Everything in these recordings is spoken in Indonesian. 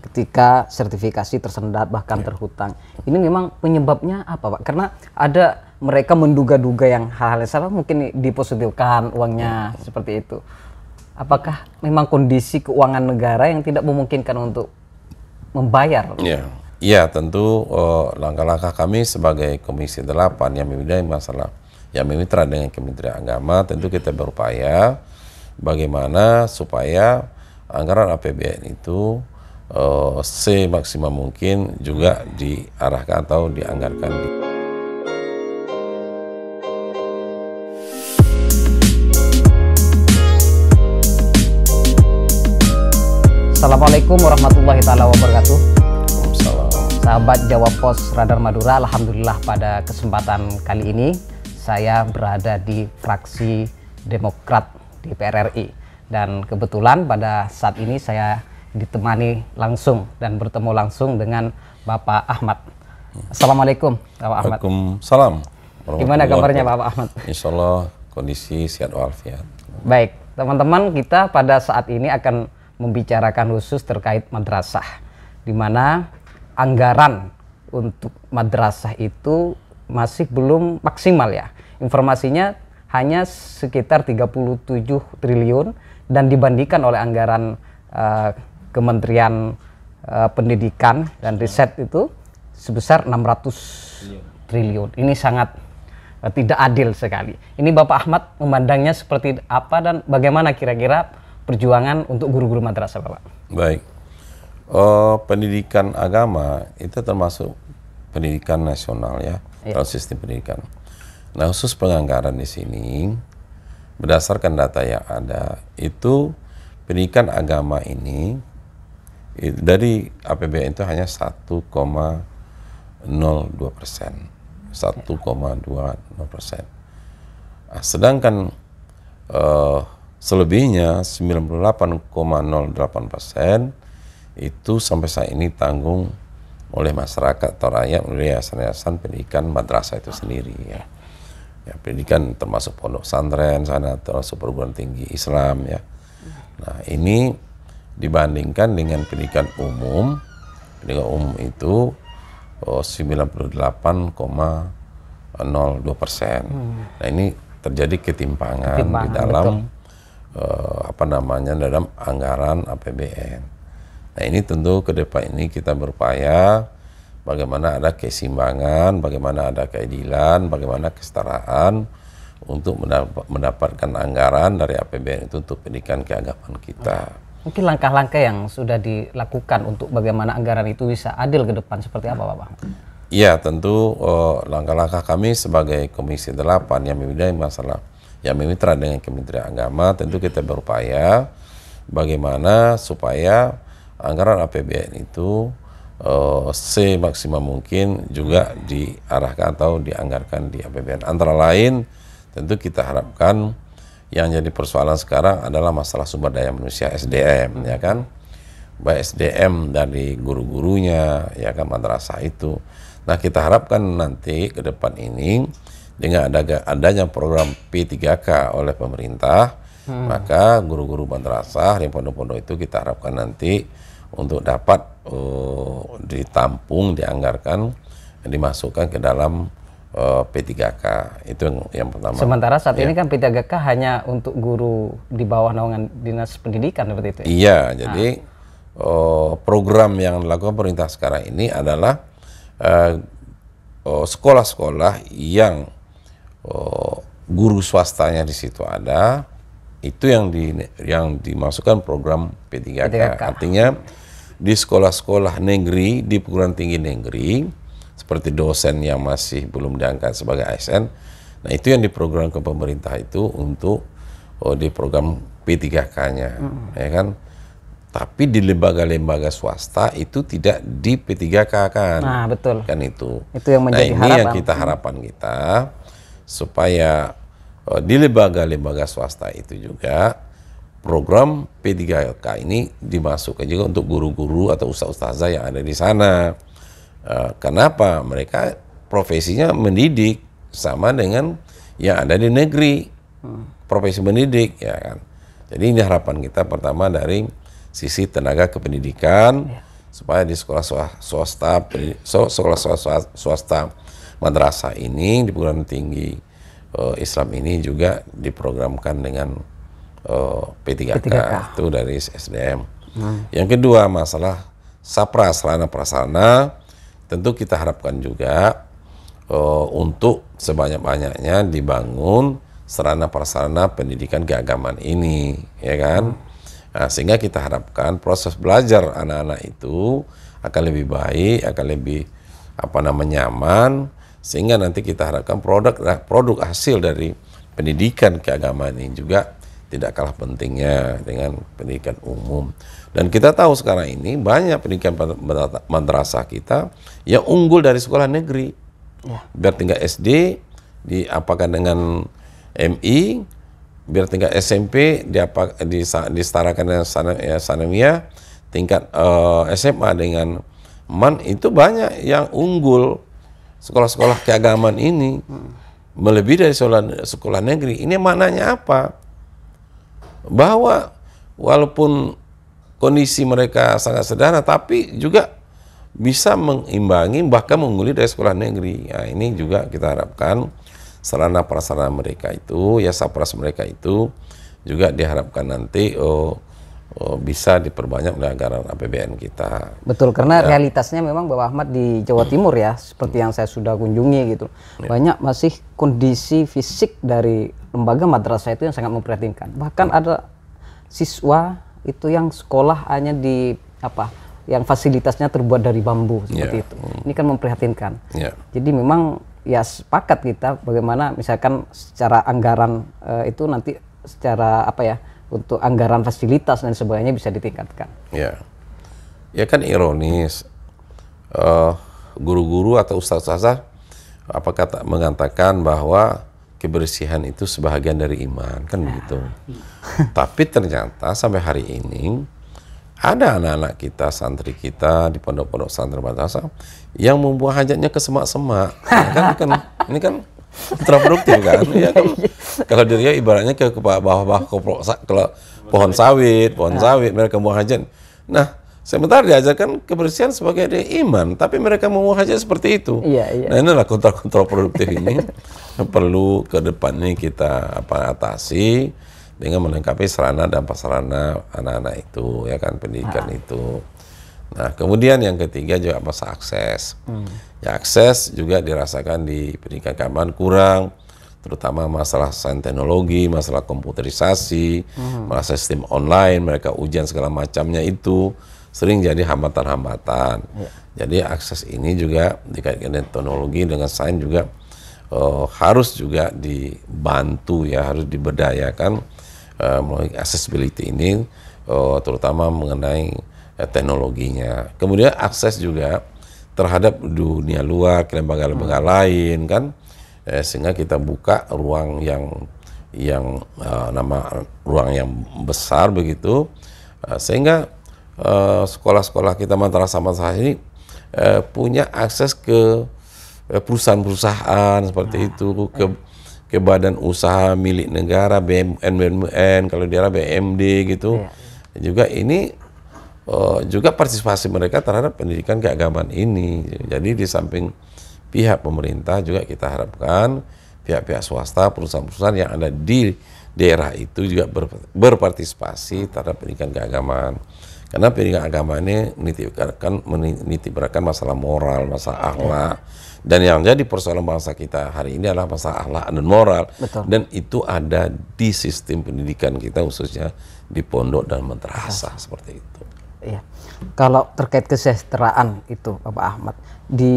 ketika sertifikasi tersendat bahkan terhutang. Ini memang penyebabnya apa, Pak? Karena ada mereka menduga-duga yang hal-hal yang salah, mungkin dipositifkan uangnya seperti itu. Apakah memang kondisi keuangan negara yang tidak memungkinkan untuk membayar? Ya, tentu langkah-langkah kami sebagai Komisi 8 yang membidangi masalah yang memitra dengan Kementerian Agama, tentu kita berupaya bagaimana supaya anggaran APBN itu semaksimal mungkin juga diarahkan atau dianggarkan. Assalamualaikum warahmatullahi taala wabarakatuh. Waalaikumsalam. Sahabat Jawa Pos Radar Madura, alhamdulillah pada kesempatan kali ini saya berada di fraksi Demokrat DPR RI, dan kebetulan pada saat ini saya ditemani langsung dan bertemu langsung dengan Bapak Ahmad. Assalamualaikum Bapak Ahmad. Waalaikumsalam. Gimana kabarnya Bapak Ahmad? Insya Allah kondisi sehat walafiat. Baik, teman-teman, kita pada saat ini akan membicarakan khusus terkait madrasah, di mana anggaran untuk madrasah itu masih belum maksimal ya. Informasinya hanya sekitar 37 triliun dan dibandingkan oleh anggaran Kementerian Pendidikan dan Riset itu sebesar 600 triliun. Ini sangat tidak adil sekali. Ini Bapak Ahmad memandangnya seperti apa dan bagaimana kira-kira perjuangan untuk guru-guru madrasah, Bapak? Baik, pendidikan agama itu termasuk pendidikan nasional ya, dalam sistem pendidikan. Nah, khusus penganggaran di sini, berdasarkan data yang ada, itu pendidikan agama ini dari APBN itu hanya 1,02%, 1,20%. Sedangkan selebihnya 98,08% itu sampai saat ini tanggung oleh masyarakat atau rakyat melalui yayasan-yayasan pendidikan madrasah itu sendiri ya. Ya, pendidikan termasuk pondok pesantren sana, termasuk perguruan tinggi Islam ya. Nah, ini dibandingkan dengan pendidikan umum itu 98,02%. Nah, ini terjadi ketimpangan di dalam dalam anggaran APBN. Nah, ini tentu ke depan ini kita berupaya bagaimana ada keseimbangan, bagaimana ada keadilan, bagaimana kesetaraan untuk mendapatkan anggaran dari APBN itu untuk pendidikan keagamaan kita. Mungkin langkah-langkah yang sudah dilakukan untuk bagaimana anggaran itu bisa adil ke depan seperti apa, Bapak? Iya, tentu langkah-langkah kami sebagai Komisi 8 yang membidangi masalah yang memitra dengan Kementerian Agama, tentu kita berupaya bagaimana supaya anggaran APBN itu semaksimal mungkin juga diarahkan atau dianggarkan di APBN. Antara lain, tentu kita harapkan yang jadi persoalan sekarang adalah masalah sumber daya manusia, SDM, ya kan? Baik SDM dari guru-gurunya, ya kan, madrasah itu. Nah, kita harapkan nanti ke depan ini dengan adanya program P3K oleh pemerintah, maka guru-guru madrasah di pondok-pondok itu kita harapkan nanti untuk dapat ditampung, dianggarkan, dimasukkan ke dalam P3K. Itu yang pertama. Sementara saat ini kan P3K hanya untuk guru di bawah naungan Dinas Pendidikan seperti itu ya? Iya, jadi program yang dilakukan pemerintah sekarang ini adalah sekolah-sekolah yang guru swastanya di situ ada, itu yang dimasukkan program P3K. Artinya di sekolah-sekolah negeri, di perguruan tinggi negeri, seperti dosen yang masih belum diangkat sebagai ASN, nah itu yang diprogram ke pemerintah itu untuk di program P3K-nya, ya kan? Tapi di lembaga-lembaga swasta itu tidak di P3K kan? Nah, betul. Kan itu. Itu yang menjadi harapan. Ini yang kita harapan kita, supaya di lembaga-lembaga swasta itu juga program P3K ini dimasukkan juga untuk guru-guru atau ustaz-ustazah yang ada di sana. Kenapa? Mereka profesinya mendidik sama dengan yang ada di negeri, profesi mendidik, ya kan. Jadi ini harapan kita pertama dari sisi tenaga kependidikan, supaya di sekolah swasta madrasah ini di perguruan tinggi Islam ini juga diprogramkan dengan P3K itu dari SDM. Yang kedua masalah sarana prasarana, tentu kita harapkan juga untuk sebanyak-banyaknya dibangun sarana prasarana pendidikan keagamaan ini, ya kan? Nah, sehingga kita harapkan proses belajar anak-anak itu akan lebih baik, akan lebih nyaman, sehingga nanti kita harapkan produk hasil dari pendidikan keagamaan ini juga tidak kalah pentingnya dengan pendidikan umum. Dan kita tahu sekarang ini banyak pendidikan madrasah kita yang unggul dari sekolah negeri. Biar tingkat SD diapakan dengan MI, biar tingkat SMP disetarakan dengan sanawiyah, tingkat SMA dengan MAN, itu banyak yang unggul sekolah-sekolah keagamaan ini melebihi dari sekolah negeri. Ini maknanya apa? Bahwa walaupun kondisi mereka sangat sederhana, tapi juga bisa mengimbangi bahkan mengungguli dari sekolah negeri. Nah, ini juga kita harapkan sarana prasarana mereka itu, ya sapras mereka itu juga diharapkan nanti bisa diperbanyak oleh anggaran APBN kita. Betul, karena realitasnya memang Bapak Ahmad di Jawa Timur ya, seperti yang saya sudah kunjungi gitu, banyak masih kondisi fisik dari lembaga madrasah itu yang sangat memprihatinkan. Bahkan ada siswa itu yang sekolah hanya di yang fasilitasnya terbuat dari bambu seperti itu. Ini kan memprihatinkan. Jadi memang ya sepakat kita bagaimana misalkan secara anggaran itu nanti secara untuk anggaran fasilitas dan sebagainya bisa ditingkatkan. Ya kan ironis, guru-guru atau ustaz-ustazah mengatakan bahwa kebersihan itu sebahagian dari iman, kan begitu. Tapi ternyata sampai hari ini ada anak-anak kita, santri kita di pondok-pondok santri madrasah yang membuang hajatnya ke semak-semak. Ini kan kontraproduktif kan? Ya kan? Kalau dia ibaratnya ke bawah-bawah pohon sawit mereka membuang hajat. Nah, sementara diajarkan kebersihan sebagai iman, tapi mereka membuang hajat seperti itu. Nah, inilah kontraproduktif ini perlu ke depan ini kita atasi dengan melengkapi sarana dan prasarana anak-anak itu, ya kan, pendidikan itu. Nah, kemudian yang ketiga juga masalah akses. Ya, akses juga dirasakan di pendidikan keagamaan kurang, terutama masalah sains teknologi, masalah komputerisasi, masalah sistem online, mereka ujian segala macamnya itu sering jadi hambatan-hambatan. Jadi akses ini juga dikaitkan dengan teknologi, dengan sains juga harus juga dibantu, ya, harus diberdayakan melalui accessibility ini, terutama mengenai teknologinya. Kemudian akses juga terhadap dunia luar, ke lembaga-lembaga lain, kan, sehingga kita buka ruang yang ruang yang besar begitu, sehingga sekolah-sekolah kita madrasah ini punya akses ke perusahaan-perusahaan seperti itu, ke badan usaha milik negara, BUMN, kalau dia BMD gitu. Juga ini juga partisipasi mereka terhadap pendidikan keagamaan ini. Jadi di samping pihak pemerintah juga kita harapkan pihak-pihak swasta, perusahaan-perusahaan yang ada di daerah itu juga berpartisipasi terhadap pendidikan keagamaan. Karena pendidikan agama ini menitibatkan masalah moral, masalah akhlak. Dan yang jadi persoalan bangsa kita hari ini adalah masalah akhlak dan moral. Dan itu ada di sistem pendidikan kita, khususnya di pondok dan madrasah seperti itu. Kalau terkait kesejahteraan itu Bapak Ahmad, di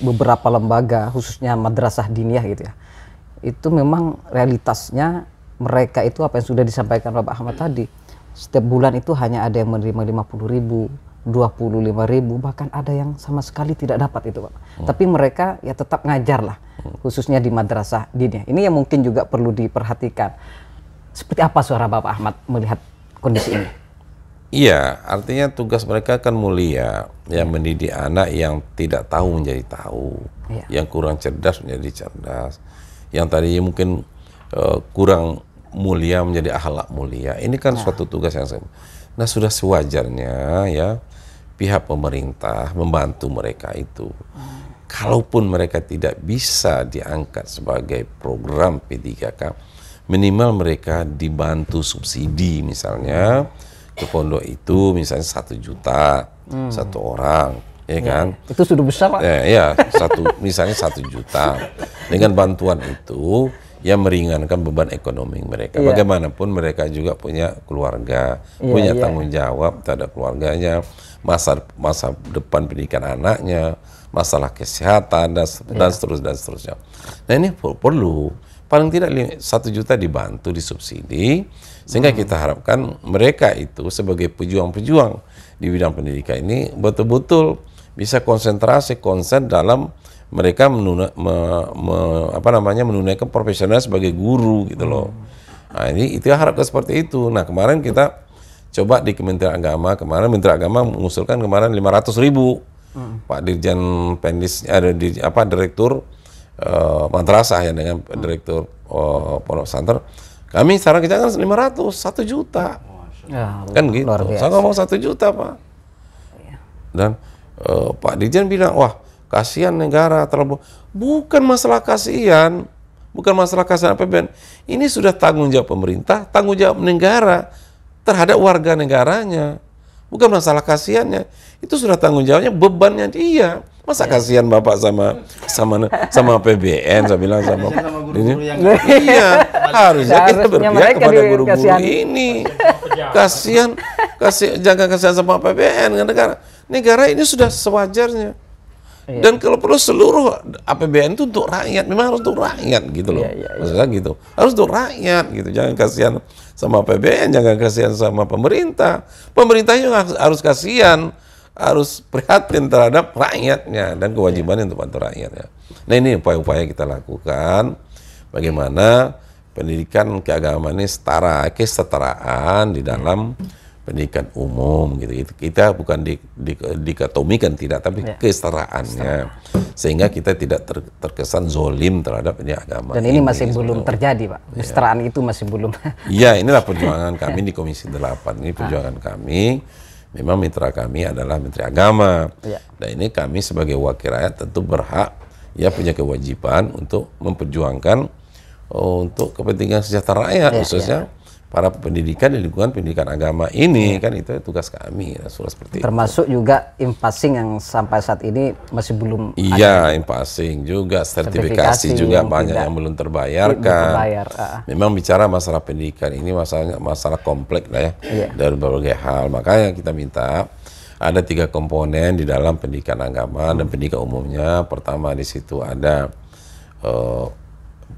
beberapa lembaga khususnya madrasah diniyah gitu ya, itu memang realitasnya mereka itu apa yang sudah disampaikan Bapak Ahmad tadi, setiap bulan itu hanya ada yang menerima 50.000, 25.000, bahkan ada yang sama sekali tidak dapat itu Pak. Tapi mereka ya tetap ngajar lah, khususnya di madrasah diniyah. Ini yang mungkin juga perlu diperhatikan. Seperti apa suara Bapak Ahmad melihat kondisi ini? Iya, artinya tugas mereka kan mulia, yang mendidik anak yang tidak tahu menjadi tahu, yang kurang cerdas menjadi cerdas, yang tadinya mungkin kurang mulia menjadi akhlak mulia. Ini kan suatu tugas yang nah sudah sewajarnya, ya, pihak pemerintah membantu mereka itu. Kalaupun mereka tidak bisa diangkat sebagai program P3K, minimal mereka dibantu subsidi misalnya ke pondok itu misalnya 1 juta satu orang, ya kan? Itu sudah besar, Pak. Ya, misalnya 1 juta. Dengan bantuan itu yang meringankan beban ekonomi mereka. Bagaimanapun mereka juga punya keluarga, punya tanggung jawab terhadap keluarganya, masa depan pendidikan anaknya, masalah kesehatan dan seterusnya. Nah ini perlu paling tidak 1 juta dibantu, disubsidi, sehingga kita harapkan mereka itu sebagai pejuang-pejuang di bidang pendidikan ini betul-betul bisa konsen dalam mereka menunaikan profesional sebagai guru gitu loh. Nah ini itu harapkan seperti itu. Nah kemarin kita coba di Kementerian Agama, Menteri Agama mengusulkan kemarin 500.000. Pak Dirjen Pendis ada di Direktur madrasah ya dengan Direktur pondok pesantren. Kami sekarang kita kan 500, 1 juta. Ya, kan gitu. Saya ngomong 1 juta, Pak. Dan Pak Dirjen bilang, wah kasihan negara terlalu. Bukan masalah kasihan, bukan masalah kasihan APBN. Ini sudah tanggung jawab pemerintah, tanggung jawab negara terhadap warga negaranya. Bukan masalah kasihannya, itu sudah tanggung jawabnya, bebannya dia. Masa kasihan Bapak sama APBN, saya bilang sama ini. Iya, harusnya kita berpihak kepada guru-guru ini. Kasihan, jangan kasihan sama APBN negara. Negara ini sudah sewajarnya. Dan kalau perlu seluruh APBN itu untuk rakyat, memang harus untuk rakyat gitu loh. Maksudnya gitu, harus untuk rakyat gitu. Jangan kasihan sama APBN, jangan kasihan sama pemerintah. Pemerintahnya harus kasihan, harus prihatin terhadap rakyatnya dan kewajibannya untuk bantu rakyatnya. Nah ini upaya-upaya kita lakukan, bagaimana pendidikan keagamaan ini setara, kesetaraan di dalam pendidikan umum gitu. Kita bukan dikotomikan tidak, tapi kesetaraannya, sehingga kita tidak terkesan zolim terhadap ini agama. Dan ini masih belum terjadi, Pak. Kesetaraan itu masih belum. Iya, inilah perjuangan kami di Komisi 8 ini, perjuangan kami. Memang mitra kami adalah Menteri Agama. Dan ini kami sebagai wakil rakyat tentu berhak, ya punya kewajiban untuk memperjuangkan untuk kepentingan sejahtera rakyat, khususnya para pendidikan di lingkungan pendidikan agama ini, kan itu tugas kami, seperti termasuk itu. Juga in-passing yang sampai saat ini masih belum ada. In-passing juga, sertifikasi juga banyak yang belum terbayarkan. Memang bicara masalah pendidikan ini masalah kompleks lah ya, dari berbagai hal. Makanya kita minta ada 3 komponen di dalam pendidikan agama dan pendidikan umumnya. Pertama di situ ada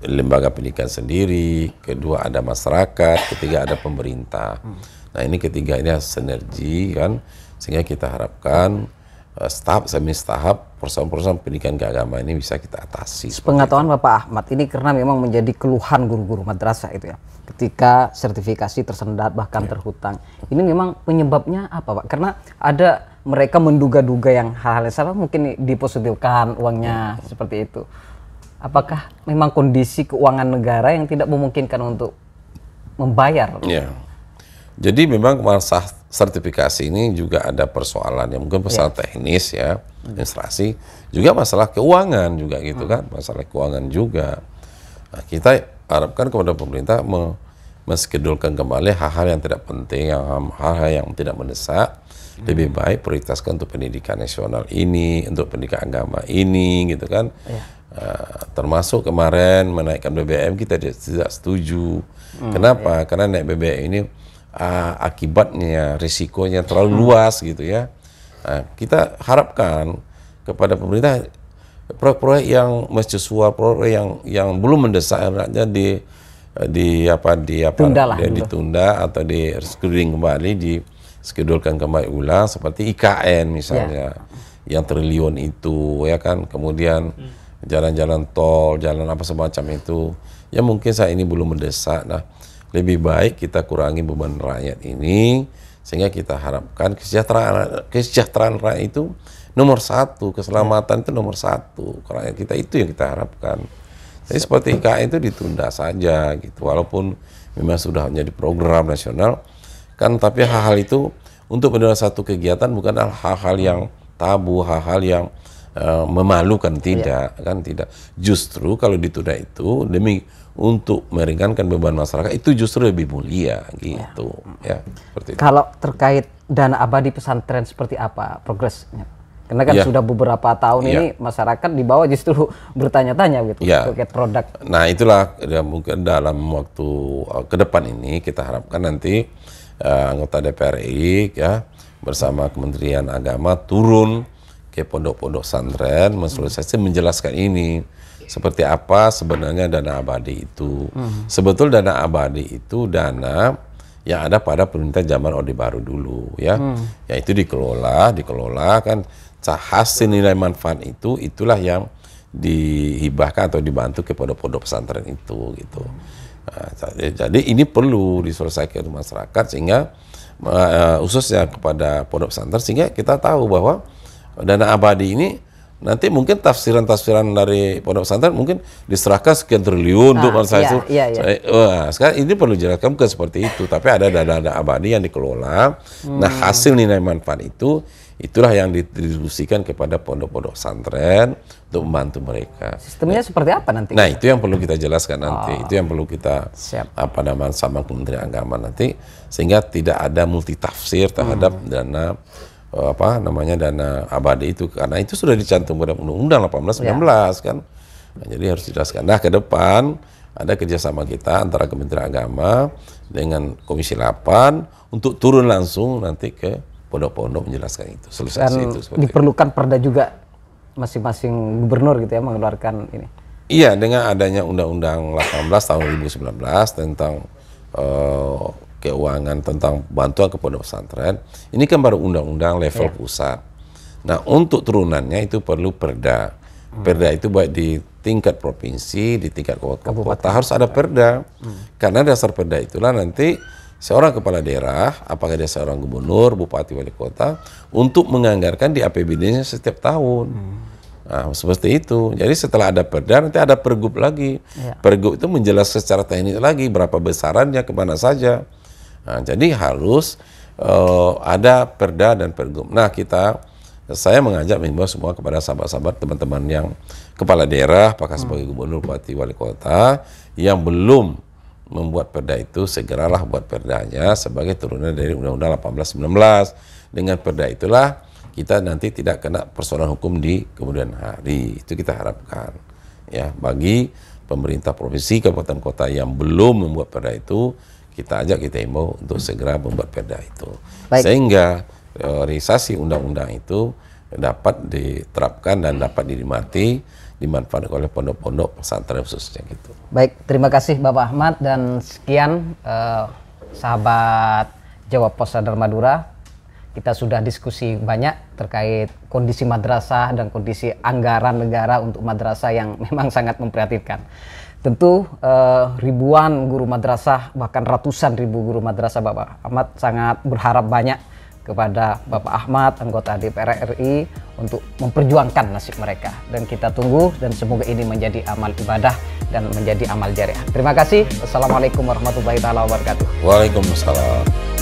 lembaga pendidikan sendiri, kedua ada masyarakat, ketiga ada pemerintah. Nah ini ketiga ini sinergi kan, sehingga kita harapkan tahap persoalan pendidikan keagamaan ini bisa kita atasi. Pengetahuan Bapak Ahmad ini karena memang menjadi keluhan guru-guru madrasah itu ya, ketika sertifikasi tersendat bahkan terhutang. Ini memang penyebabnya apa, Pak? Karena ada mereka menduga-duga yang hal-hal yang salah, mungkin dipositifkan uangnya seperti itu. Apakah memang kondisi keuangan negara yang tidak memungkinkan untuk membayar? Ya. Jadi memang masalah sertifikasi ini juga ada persoalan yang mungkin masalah teknis ya, administrasi, juga masalah keuangan juga gitu kan, masalah keuangan juga. Nah, kita harapkan kepada pemerintah menskedulkan kembali hal-hal yang tidak penting, hal-hal yang tidak mendesak. Lebih baik prioritaskan untuk pendidikan nasional ini, untuk pendidikan agama ini gitu kan. Termasuk kemarin menaikkan BBM kita tidak setuju. Kenapa? Karena naik BBM ini akibatnya, risikonya terlalu luas gitu ya. Nah, kita harapkan kepada pemerintah proyek-proyek yang mercusuar, proyek yang belum mendesak ditunda atau di rescheduling kembali, diskedulkan kembali ulang seperti IKN misalnya yang triliun itu ya kan, kemudian jalan-jalan tol, jalan apa semacam itu, ya mungkin saat ini belum mendesak. Nah, lebih baik kita kurangi beban rakyat ini, sehingga kita harapkan kesejahteraan rakyat itu nomor 1, keselamatan itu nomor 1, rakyat kita itu yang kita harapkan. Jadi seperti IKN itu ditunda saja gitu, walaupun memang sudah menjadi program nasional, kan tapi hal-hal itu untuk menunda satu kegiatan bukanlah hal-hal yang tabu, hal-hal yang memalukan, tidak, kan tidak. Justru kalau ditunda itu demi untuk meringankan beban masyarakat itu justru lebih mulia gitu, ya. Seperti itu. Kalau terkait dana abadi pesantren seperti apa progresnya? Karena kan sudah beberapa tahun ini masyarakat di bawah justru bertanya-tanya gitu terkait produk. Nah itulah ya, mungkin dalam waktu ke depan ini kita harapkan nanti anggota DPR RI ya bersama Kementerian Agama turun ke pondok-pondok pesantren mensosialisasi menjelaskan ini seperti apa sebenarnya dana abadi itu. Sebetul dana abadi itu dana yang ada pada pemerintah zaman Orde Baru dulu ya. Yaitu dikelola kan hasil nilai manfaat itu itulah yang dihibahkan atau dibantu ke pondok-pondok pesantren itu gitu. Nah, jadi ini perlu diselesaikan oleh masyarakat sehingga khususnya kepada pondok pesantren sehingga kita tahu bahwa dana abadi ini nanti mungkin tafsiran-tafsiran dari pondok pesantren mungkin diserahkan sekian triliun untuk saya. Sekarang ini perlu jelaskan bukan seperti itu, tapi ada dana abadi yang dikelola. Nah hasil nilai manfaat itu itulah yang didistribusikan kepada pondok-pondok pesantren untuk membantu mereka. Sistemnya seperti apa nanti? Nah itu yang perlu kita jelaskan nanti, itu yang perlu kita sama Kementerian Agama nanti sehingga tidak ada multitafsir terhadap dana dana abadi itu karena itu sudah dicantum pada Undang-Undang 1819 kan. Nah, jadi harus dijelaskan. Nah ke depan ada kerjasama kita antara Kementerian Agama dengan Komisi 8 untuk turun langsung nanti ke pondok-pondok menjelaskan itu. Dan itu diperlukan perda juga masing-masing gubernur gitu ya mengeluarkan ini. Iya dengan adanya Undang-Undang 18 tahun 2019 tentang keuangan tentang bantuan ke pondok pesantren, ini kan baru undang-undang level pusat. Nah untuk turunannya itu perlu perda. Perda itu baik di tingkat provinsi, di tingkat kota harus ada perda. Karena dasar perda itulah nanti seorang kepala daerah, apakah dia seorang gubernur, bupati, wali kota, untuk menganggarkan di APBD-nya setiap tahun. Nah, seperti itu. Jadi setelah ada perda nanti ada pergub lagi. Pergub itu menjelaskan secara teknis lagi berapa besarannya, kemana saja. Nah, jadi harus ada perda dan pergub. Nah saya mengajak mengimbau semua kepada sahabat-sahabat teman-teman yang kepala daerah, apakah sebagai gubernur, bupati, wali kota yang belum membuat perda itu segeralah buat perdanya sebagai turunan dari Undang-Undang 1819. Dengan perda itulah kita nanti tidak kena persoalan hukum di kemudian hari. Itu kita harapkan ya bagi pemerintah provinsi, kabupaten, kota yang belum membuat perda itu kita ajak, kita imbau untuk segera membuat perda itu. Sehingga realisasi undang-undang itu dapat diterapkan dan dapat dimanfaatkan oleh pondok-pondok pesantren khususnya gitu. Baik, terima kasih Bapak Ahmad dan sekian sahabat Jawab Pos Radar Madura. Kita sudah diskusi banyak terkait kondisi madrasah dan kondisi anggaran negara untuk madrasah yang memang sangat memprihatinkan. Tentu ribuan guru madrasah, bahkan ratusan ribu guru madrasah Bapak Ahmad sangat berharap banyak kepada Bapak Ahmad, anggota DPR RI untuk memperjuangkan nasib mereka. Dan kita tunggu dan semoga ini menjadi amal ibadah dan menjadi amal jariah. Terima kasih. Wassalamualaikum warahmatullahi wabarakatuh. Waalaikumsalam.